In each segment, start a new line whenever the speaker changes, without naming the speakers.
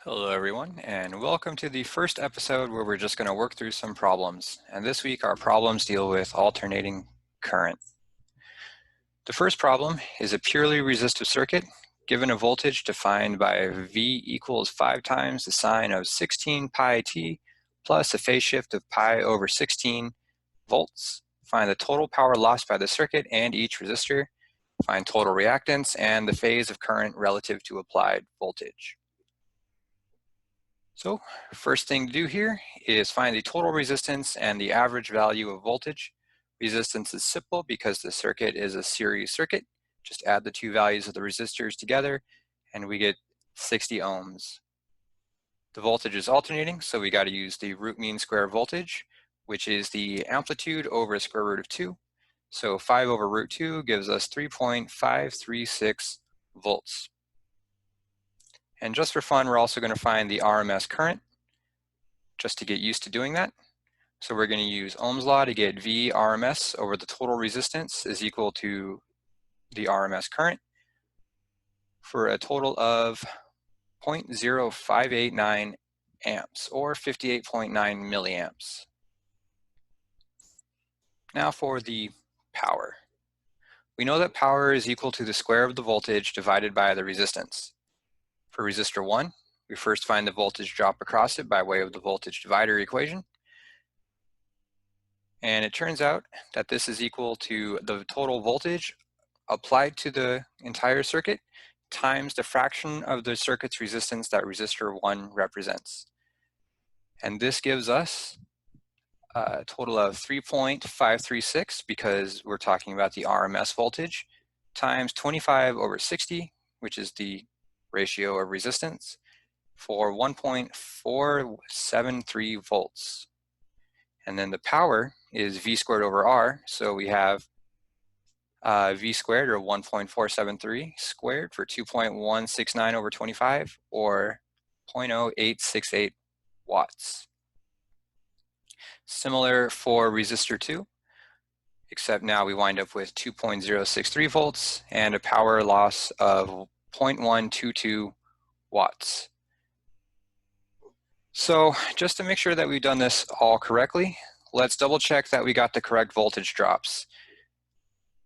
Hello everyone, and welcome to the first episode where we're just going to work through some problems. And this week our problems deal with alternating current. The first problem is a purely resistive circuit given a voltage defined by V equals 5 times the sine of 16 pi t plus a phase shift of pi over 16 volts. Find the total power lost by the circuit and each resistor. Find total reactance and the phase of current relative to applied voltage. So first thing to do here is find the total resistance and the average value of voltage. Resistance is simple because the circuit is a series circuit. Just add the two values of the resistors together and we get 60 ohms. The voltage is alternating, so we got to use the root mean square voltage, which is the amplitude over square root of 2. So 5 over root 2 gives us 3.536 volts. And just for fun, we're also going to find the RMS current, just to get used to doing that. So we're going to use Ohm's law to get V RMS over the total resistance is equal to the RMS current for a total of 0.0589 amps or 58.9 milliamps. Now for the power. We know that power is equal to the square of the voltage divided by the resistance. For resistor 1, we first find the voltage drop across it by way of the voltage divider equation. And it turns out that this is equal to the total voltage applied to the entire circuit times the fraction of the circuit's resistance that resistor 1 represents. And this gives us a total of 3.536 because we're talking about the RMS voltage times 25 over 60, which is the ratio of resistance, for 1.473 volts. And then the power is V squared over R, so we have V squared, or 1.473 squared, for 2.169 over 25, or 0.0868 watts. Similar for resistor 2, except now we wind up with 2.063 volts and a power loss of 0.122 watts. So just to make sure that we've done this all correctly, let's double check that we got the correct voltage drops.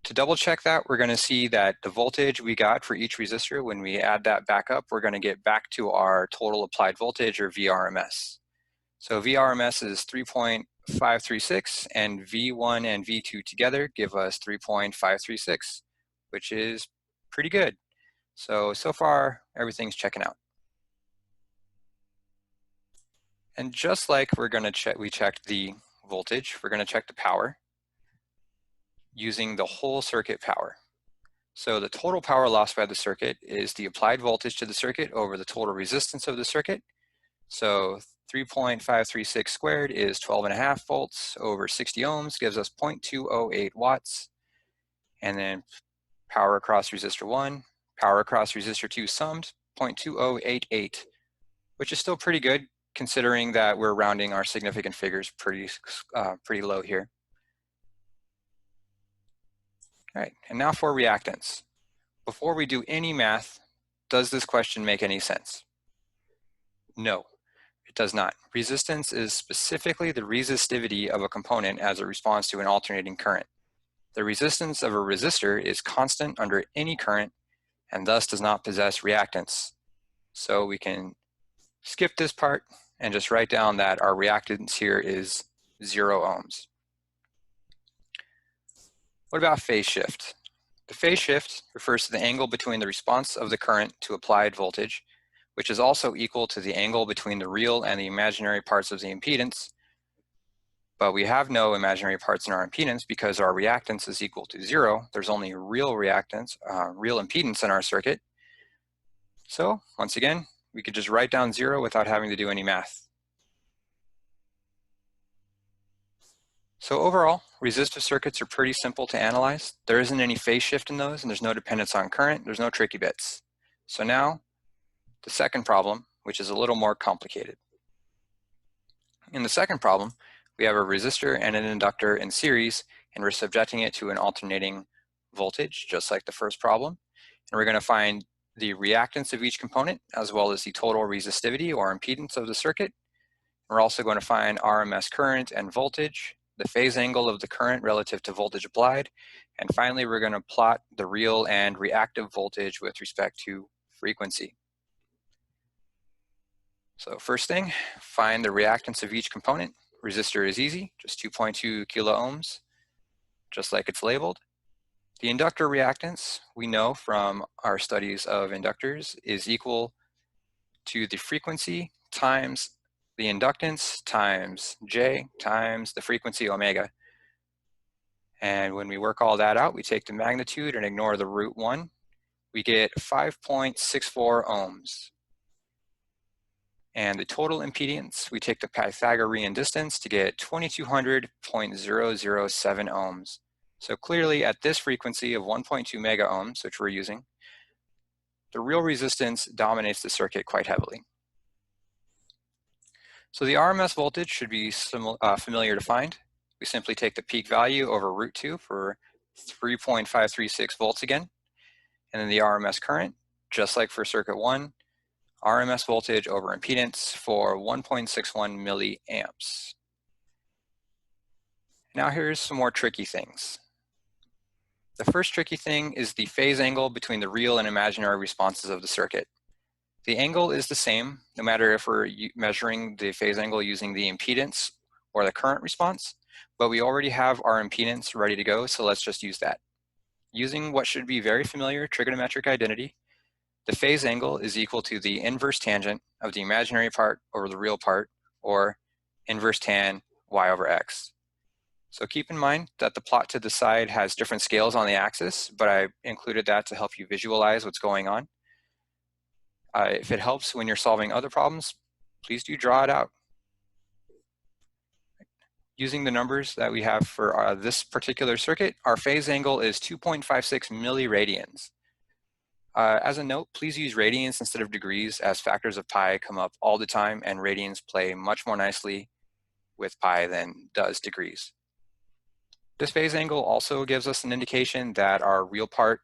To double check that, we're going to see that the voltage we got for each resistor, when we add that back up, we're going to get back to our total applied voltage, or VRMS. So VRMS is 3.536, and V1 and V2 together give us 3.536, which is pretty good. So far, everything's checking out. And just like we checked the voltage, we're going to check the power using the whole circuit power. So the total power lost by the circuit is the applied voltage to the circuit over the total resistance of the circuit. So 3.536 squared is 12.5 volts over 60 ohms, gives us 0.208 watts. And then power across resistor 1, power across resistor 2 summed, 0.2088, which is still pretty good considering that we're rounding our significant figures pretty low here. All right, and now for reactance. Before we do any math, does this question make any sense? No, it does not. Resistance is specifically the resistivity of a component as a response to an alternating current. The resistance of a resistor is constant under any current and thus does not possess reactance. So we can skip this part and just write down that our reactance here is 0 ohms. What about phase shift? The phase shift refers to the angle between the response of the current to applied voltage, which is also equal to the angle between the real and the imaginary parts of the impedance. But we have no imaginary parts in our impedance because our reactance is equal to 0. There's only real reactance, real impedance in our circuit. So once again, we could just write down 0 without having to do any math. So overall, resistive circuits are pretty simple to analyze. There isn't any phase shift in those, and there's no dependence on current. There's no tricky bits. So now, the second problem, which is a little more complicated. In the second problem, we have a resistor and an inductor in series, and we're subjecting it to an alternating voltage, just like the first problem. And we're going to find the reactance of each component, as well as the total resistivity or impedance of the circuit. We're also going to find RMS current and voltage, the phase angle of the current relative to voltage applied, and finally we're going to plot the real and reactive voltage with respect to frequency. So first thing, find the reactance of each component. Resistor is easy, just 2.2 kilo ohms, just like it's labeled. The inductor reactance, we know from our studies of inductors, is equal to the frequency times the inductance times J times the frequency omega. And when we work all that out, we take the magnitude and ignore the root 1. We get 5.64 ohms. And the total impedance, we take the Pythagorean distance to get 2200.007 ohms. So clearly at this frequency of 1.2 mega ohms, which we're using, the real resistance dominates the circuit quite heavily. So the RMS voltage should be familiar to find. We simply take the peak value over root 2 for 3.536 volts again, and then the RMS current, just like for circuit 1, RMS voltage over impedance for 1.61 milliamps. Now here's some more tricky things. The first tricky thing is the phase angle between the real and imaginary responses of the circuit. The angle is the same, no matter if we're measuring the phase angle using the impedance or the current response, but we already have our impedance ready to go, so let's just use that. Using what should be very familiar trigonometric identity, the phase angle is equal to the inverse tangent of the imaginary part over the real part, or inverse tan y over x. So keep in mind that the plot to the side has different scales on the axis, but I included that to help you visualize what's going on. If it helps when you're solving other problems, please do draw it out. Using the numbers that we have for this particular circuit, our phase angle is 2.56 milliradians. As a note, please use radians instead of degrees, as factors of pi come up all the time and radians play much more nicely with pi than does degrees. This phase angle also gives us an indication that our real part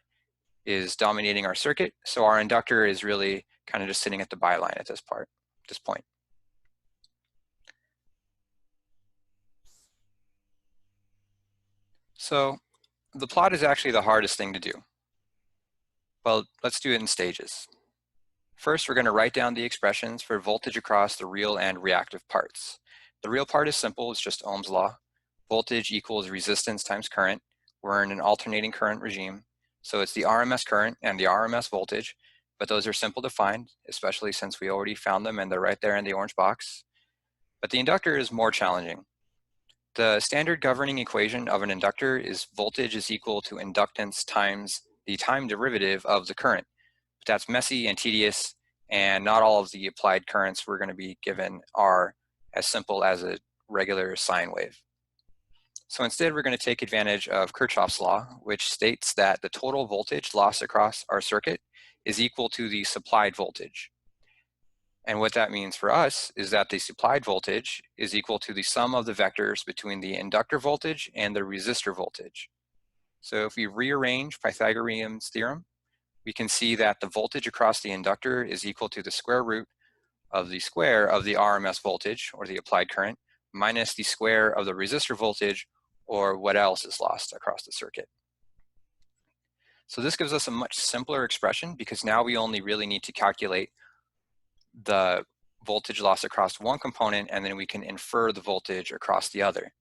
is dominating our circuit, so our inductor is really kind of just sitting at the byline at this point. So the plot is actually the hardest thing to do. Well, let's do it in stages. First, we're going to write down the expressions for voltage across the real and reactive parts. The real part is simple, it's just Ohm's law. Voltage equals resistance times current. We're in an alternating current regime, so it's the RMS current and the RMS voltage, but those are simple to find, especially since we already found them and they're right there in the orange box. But the inductor is more challenging. The standard governing equation of an inductor is voltage is equal to inductance times the time derivative of the current. But that's messy and tedious, and not all of the applied currents we're going to be given are as simple as a regular sine wave. So instead, we're going to take advantage of Kirchhoff's law, which states that the total voltage lost across our circuit is equal to the supplied voltage. And what that means for us is that the supplied voltage is equal to the sum of the vectors between the inductor voltage and the resistor voltage. So if we rearrange Pythagorean's theorem, we can see that the voltage across the inductor is equal to the square root of the square of the RMS voltage, or the applied current, minus the square of the resistor voltage, or what else is lost across the circuit. So this gives us a much simpler expression, because now we only really need to calculate the voltage loss across one component, and then we can infer the voltage across the other.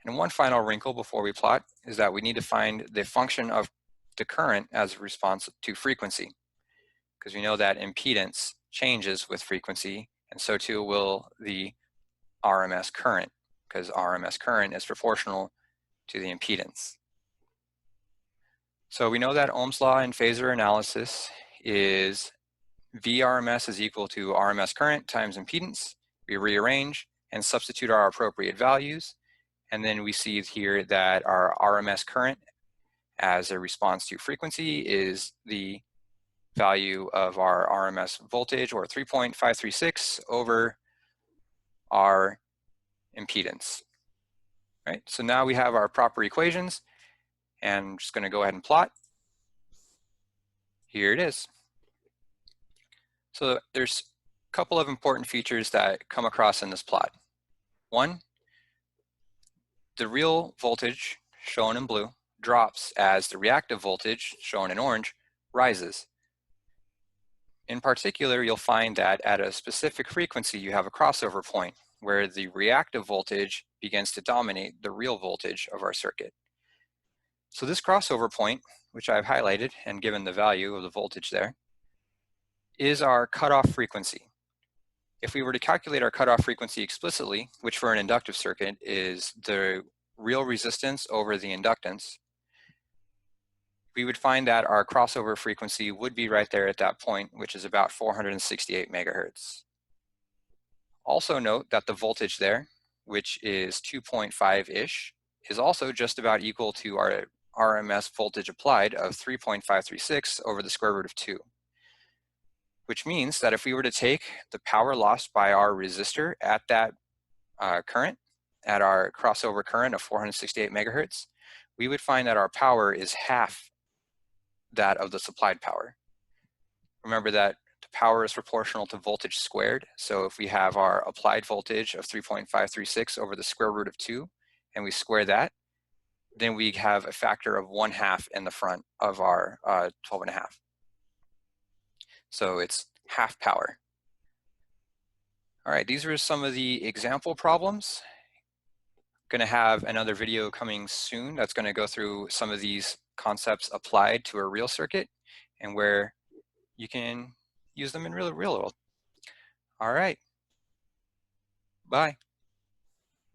And one final wrinkle before we plot is that we need to find the function of the current as a response to frequency, because we know that impedance changes with frequency, and so too will the RMS current, because RMS current is proportional to the impedance. So we know that Ohm's law in phasor analysis is VRMS is equal to RMS current times impedance. We rearrange and substitute our appropriate values, and then we see here that our RMS current as a response to frequency is the value of our RMS voltage, or 3.536 over our impedance. Right? So now we have our proper equations, and I'm just going to go ahead and plot. Here it is. So there's a couple of important features that come across in this plot. One, the real voltage, shown in blue, drops as the reactive voltage, shown in orange, rises. In particular, you'll find that at a specific frequency, you have a crossover point where the reactive voltage begins to dominate the real voltage of our circuit. So this crossover point, which I've highlighted and given the value of the voltage there, is our cutoff frequency. If we were to calculate our cutoff frequency explicitly, which for an inductive circuit is the real resistance over the inductance, we would find that our crossover frequency would be right there at that point, which is about 468 megahertz. Also note that the voltage there, which is 2.5-ish, is also just about equal to our RMS voltage applied of 3.536 over the square root of 2. Which means that if we were to take the power lost by our resistor at that current, at our crossover current of 468 megahertz, we would find that our power is half that of the supplied power. Remember that the power is proportional to voltage squared. So if we have our applied voltage of 3.536 over the square root of 2, and we square that, then we have a factor of 1/2 in the front of our 12.5. So it's half power. All right, these are some of the example problems. Going to have another video coming soon that's going to go through some of these concepts applied to a real circuit and where you can use them in real world. All right, bye.